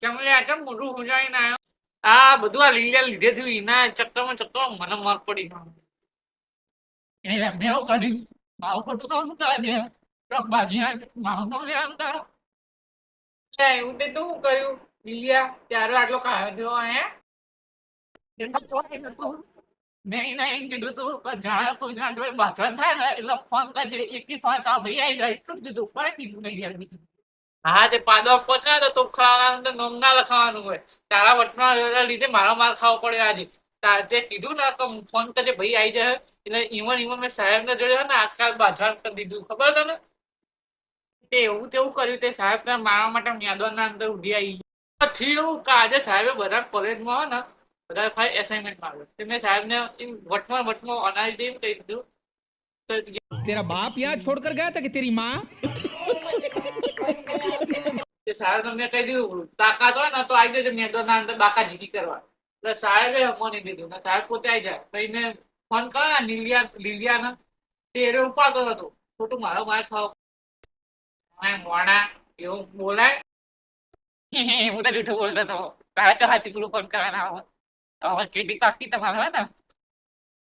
ચમલે આ ચમ મોઢું હુજાઈને આવ્યો આ બધું આ લીલા લીધે થયું એના ચક્કરમાં મને માર પડી ગયો એટલે મેં એવું કર્યું મારું ખોટું તો શું કરે દે બાજી મારું તો લેવાનું તારો એવું તે તું શું કર્યું લીલિયા ત્યારે આટલો ખાયો થયો હે મેં એને એમ કીધું તું કે જાણે કોઈના જોડે બાથવા થાય ને એટલે ફોન કરજે એકથી ફોન તો ભાઈ આવી જાય એટલું જ કીધું પડે કીધું નહીં યાર બીજું હા તે પાદો આપવો છે ને તો ખાવાનું તો નોમ ના લખાવાનું હોય તારા વટના લીધે મારો માર ખાવો પડે આજે તે કીધું ને તો ફોન કરજે ભાઈ આવી જાય એટલે ઈવન મેં સાહેબ ને જોડે ને આજકાલ બાજાર કરી દીધું ખબર તને તે એવું તેવું કર્યું તે સાહેબ ને મારવા માટે મેદાનના અંદર ઉભી આવી પછી એવું કે આજે સાહેબે બધા કોલેજમાં હોય ને બધા ફાઈ એસાઇનમેન્ટ માંગ્યો તે મેં સાહેબને વટમાં અનાજ દઈને કહી દીધું तेरा बाप यहाँ छोड़कर गया था कि तेरी माँ તે સાહેબ મેં કહી દીધું તાકાત હોય ને તો આવી જશે મેદાનના અંદર બાકા જીકી કરવા એટલે સાહેબે મની દીધું ને સાહેબ પોતે આવી જાય પછી મેં ફોન કરો ને લીલિયા ને તે એરે ઉપાડતો હતો ખોટું મારો માર ખાવ મોડા એવું બોલાય હું તો જૂઠું બોલતો હતો તારે તો હાચી પેલું ફોન કરવાના હવે કેટલી કાકી તમારે હોય ને